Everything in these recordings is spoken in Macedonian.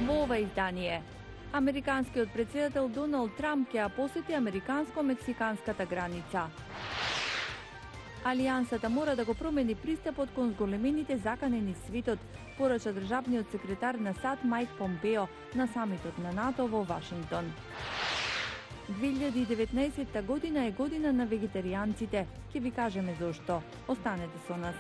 Во ова издание, американскиот председател Доналд Трамп ќе ја посети американско-мексиканската граница. Алијансата мора да го промени пристапот кон зголемените заканени светот, порача државниот секретар на САД Майк Помпео на самитот на НАТО во Вашингтон. 2019 година е година на вегетаријанците. Ќе ви кажеме зошто. Останете со нас.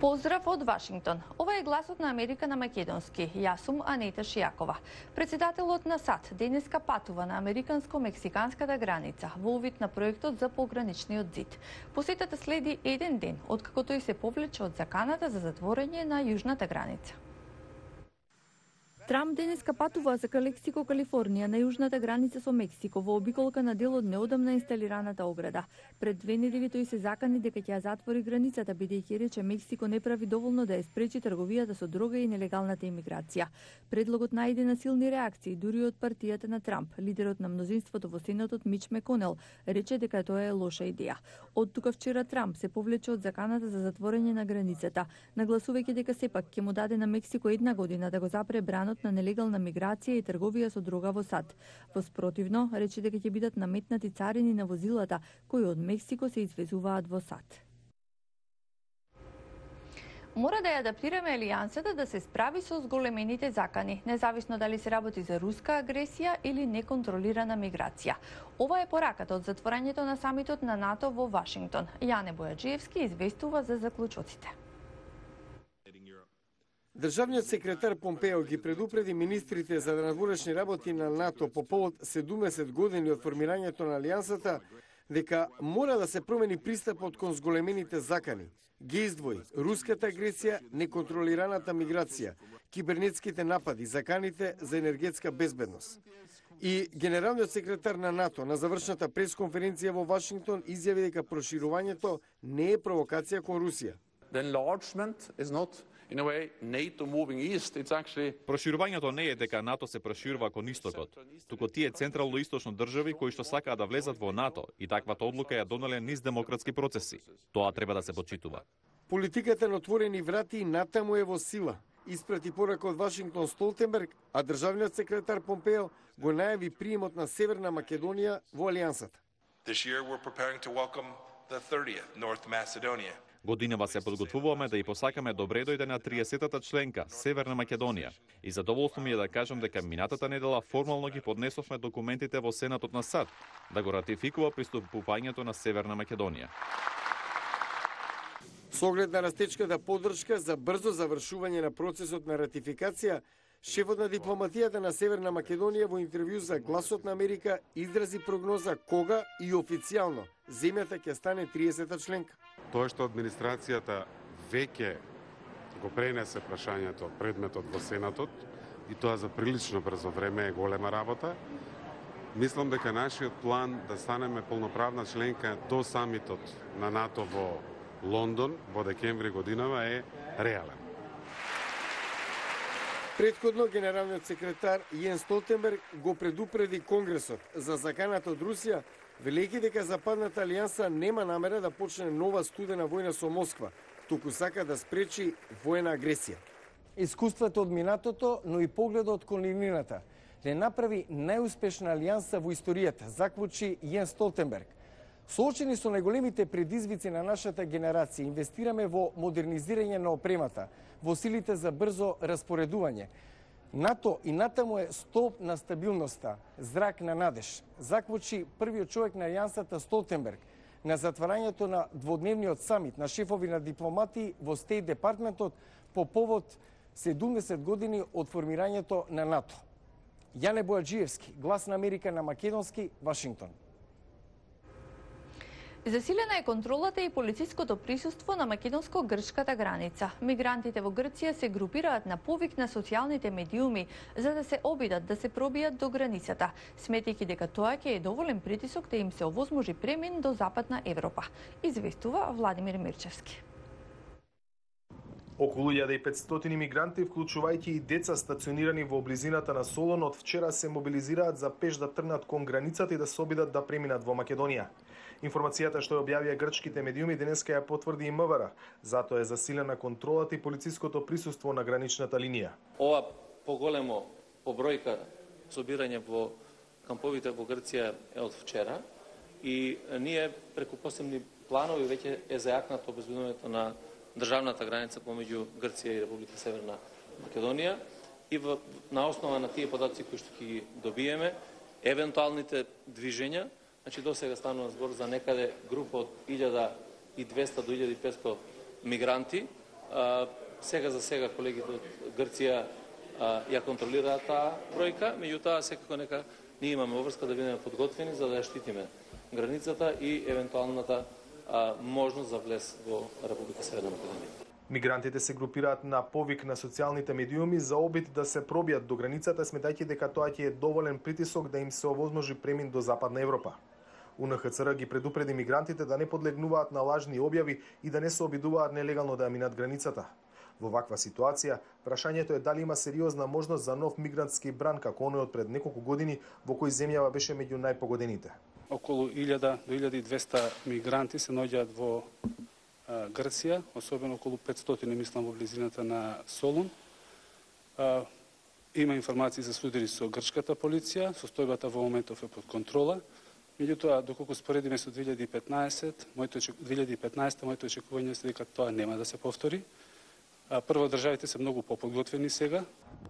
Поздрав од Вашингтон. Ова е гласот на Америка на македонски. Јас сум Анета Шијакова. Председателот на САД денеска патува на американско-мексиканската граница во увид на проектот за пограничниот зид. Посетата следи еден ден откако тој се повлече од заканата за затворање на јужната граница. Трамп денеска патува за Калексико, Калифорнија, на јужната граница со Мексико, во обиколка на дел од неодамна инсталираната ограда. Пред 2 недели тој се закани дека ќе ја затвори границата, бидејќи рече Мексико не прави доволно да ја спречи трговијата со дрога и нелегалната имиграција. Предлогот најде на силни реакции дури од партијата на Трамп. Лидерот на мнозинството во Сенатот Мич Меконел рече дека тоа е лоша идеја. Од тука вчера Трамп се повлече од заканата за затворање на границата, нагласувајќи дека сепак ќе му даде на Мексико 1 година да го запре бранот на нелегална миграција и трговија со дрога во САД. Во спротивно, рече дека ќе бидат наметнати царини на возилата кои од Мексико се извезуваат во САД. Мора да ја адаптираме алијансата да се справи со зголемените закани, независно дали се работи за руска агресија или неконтролирана миграција. Ова е пораката од затворањето на самитот на НАТО во Вашингтон. Јане Бојаджиевски известува за заклучоците. Државниот секретар Помпео ги предупреди министрите за надворешни работи на НАТО по повод 70 години од формирањето на алијансата дека мора да се промени пристапот кон зголемените закани. Ги издвои руската агресија, неконтролираната миграција, кибернетските напади, заканите за енергетска безбедност. И генералниот секретар на НАТО на завршната пресконференција во Вашингтон изјави дека проширувањето не е провокација кон Русија. The enlargement is not in a way NATO moving east, it's actually Проширувањето не е дека НАТО се проширува кон истокот, туку тие централно-источно држави кои што сакаат да влезат во НАТО и таквата одлука ја донале низ демократски процеси. Тоа треба да се почитува. Политиката на отворени врати натаму е во сила. Испрати порака од Вашингтон Столтенберг, а државниот секретар Помпео го најави приемот на Северна Македонија во алијансата. This year we're preparing to welcome the 30th North Macedonia. Годинава се подготвуваме да ја посакаме добре дојде на 30-та членка, Северна Македонија. И задоволство ми е да кажам дека минатата недела формално ги поднесовме документите во Сенатот на САД да го ратификува приступувањето на Северна Македонија. Со оглед на растечката поддршка за брзо завршување на процесот на ратификација, шефот на дипломатијата на Северна Македонија во интервју за Гласот на Америка изрази прогноза кога и официјално земјата ќе стане 30-та членка. Тоа што администрацијата веќе го пренесе прашањето, предметот во Сенатот, и тоа за прилично брзо време е голема работа. Мислам дека нашиот план да станеме полноправна членка до самитот на НАТО во Лондон во декември годинава е реален. Претходно, генералниот секретар Јен Столтенберг го предупреди Конгресот за заканата од Русија, велејќи дека Западната алијанса нема намера да почне нова студена војна со Москва, туку сака да спречи војна агресија. Искуството од минатото, но и погледот кон нивнината, не направи најуспешна алијанса во историјата, заклучи Јен Столтенберг. Соочени со најголемите предизвици на нашата генерација, инвестираме во модернизирање на опремата, во силите за брзо распоредување. НАТО и натаму е столб на стабилноста, зрак на надеж, заклучи првиот човек на алијансата Столтенберг на затварањето на дводневниот самит на шефови на дипломати во Стейт департментот по повод 70 години од формирањето на НАТО. Јане Бојаджиевски, Глас на Америка на македонски, Вашингтон. Засилена е контролата и полициското присуство на македонско-грчката граница. Мигрантите во Грција се групираат на повик на социјалните медиуми за да се обидат да се пробијат до границата, сметајќи дека тоа ќе е доволен притисок да им се овозможи премин до Западна Европа. Известува Владимир Мирчевски. Околу 1500 мигранти, вклучувајќи и деца стационирани во близината на Солон, од вчера се мобилизираат за пеш да тргнат кон границата и да се обидат да преминат во Македонија. Информацијата што ја објавија грчките медиуми денеска ја потврди и МВР, затоа е засилена контролата и полициското присуство на граничната линија. Ова поголемо по бројка собирање во камповите во Грција е од вчера и ние преку посебни планови веќе е зајакнато обезбедувањето на државната граница помеѓу Грција и Република Северна Македонија и на основа на тие податоци кои што ќе ги добиеме, евентуалните движења, значи досега станува збор за некаде група од 1200 до 1500 мигранти. Сега за сега колегите од Грција ја контролираат таа бројка, меѓутоа секако нека ние имаме обврска да бидеме подготвени за да ја штитиме границата и евентуалната можност за влез во Република Северна Македонија. Мигрантите се групираат на повик на социјалните медиуми за обид да се пробијат до границата, сметајќи дека тоа ќе е доволен притисок да им се овозможи премин до Западна Европа. УНХЦР ги предупреди мигрантите да не подлегнуваат на лажни објави и да не се обидуваат нелегално да ја минат границата. Во ваква ситуација, прашањето е дали има сериозна можност за нов мигрантски бран како оној од пред неколку години во кој земјава беше меѓу најпогодените. Околу 1000 до 1200 мигранти се наоѓаат во Грција, особено околу 500 мислам во близината на Солун. Има информации за судири со грчката полиција, состојбата во моментов е под контрола. Меѓутоа, доколку споредиме со 2015, моето очекување е дека тоа нема да се повтори. Прво, државите се многу поподготвени сега.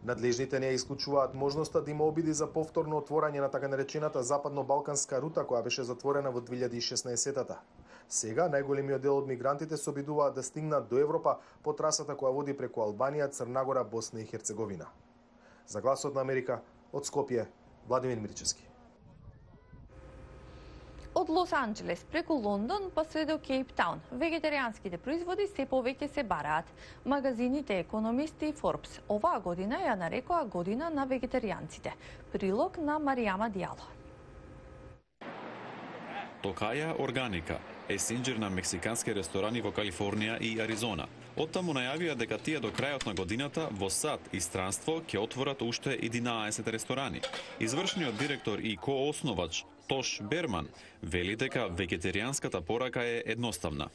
Надлежните не исклучуваат можноста да има обиди за повторно отворање на така наречената западно-балканска рута која беше затворена во 2016-та. Сега најголемиот дел од мигрантите се обидуваат да стигнат до Европа по трасата која води преку Албанија, Црна Гора, Босна и Херцеговина. За Гласот на Америка, од Скопје, Владимир Мирчевски. Од Лос Анџелес преку Лондон па све до Кейптаун, вегетаријанските производи се повеќе се бараат. Магазините Економист и Форбс оваа година ја нарекоа година на вегетаријанците. Прилог на Маријама Дијало. Токаја Органика е синџер на мексикански ресторани во Калифорнија и Аризона. Оттаму најавија дека тие до крајот на годината во САД и странство ќе отворат уште 11 ресторани. Извршниот директор и коосновач Тош Берман вели дека вегетаријанската порака е едноставна.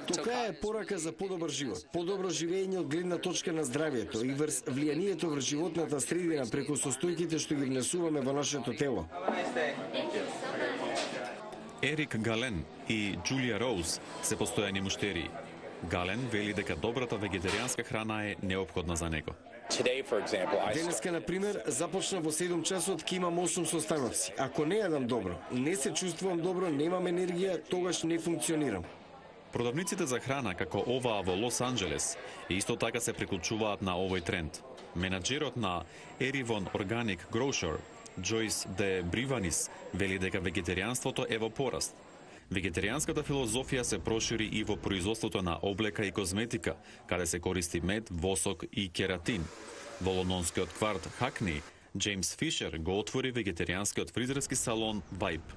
Тука е порака за подобар живот, подобро живење од гледна точка на здравјето и врз влијанието врз животната средина преку состојките што ги внесуваме во нашето тело. Ерик Гален и Джулија Роуз се постојани муштерии. Гален вели дека добрата вегетаријанска храна е неопходна за него. Денеска, например, започна во 7 часот, ке имам 8 состаноци. Ако не јадам добро, не се чувствувам добро, немам енергија, тогаш не функционирам. Продавниците за храна како оваа во Лос Анџелес исто така се приклучуваат на овој тренд. Менаџерот на Erewhon Organic Grocer, Джойс Де Бриванис, вели дека вегетаријанството е во пораст. Вегетаријанската филозофија се прошири и во производството на облека и козметика, каде се користи мед, восок и кератин. Во лондонскиот кварт Хакни, Джеймс Фишер го отвори вегетаријанскиот фризерски салон Vibe.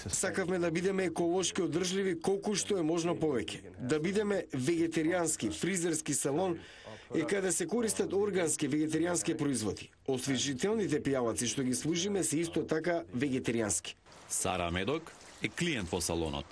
Сакавме да бидеме еколошки одржливи колку што е можно повеќе. Да бидеме вегетаријански фризерски салон е каде се користат органски вегетаријански производи. Освежителните пијалаци што ги служиме се исто така вегетаријански. Сара Медок е клиент во салонот.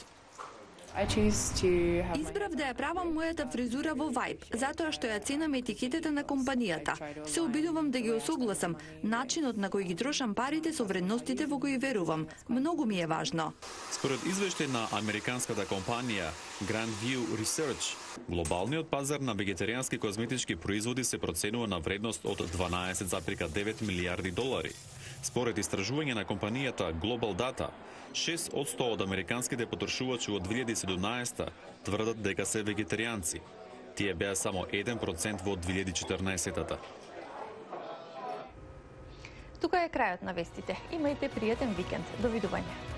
Избрав да ја правам мојата фризура во Vibe, затоа што ја ценам етикетата на компанијата. Се обидувам да ги осогласам, начинот на кој ги трошам парите со вредностите во кои верувам. Многу ми е важно. Според извештај на американската компанија Grand View Research, глобалниот пазар на вегетаријански козметички производи се проценува на вредност од 12,9 милијарди долари. Според истражување на компанијата Global Data, 6% од американските потрошувачи од 2017 тврдат дека се вегетаријанци. Тие беа само 1% во 2014-та. Тука е крајот на вестите. Имајте пријатен викенд. Довидување.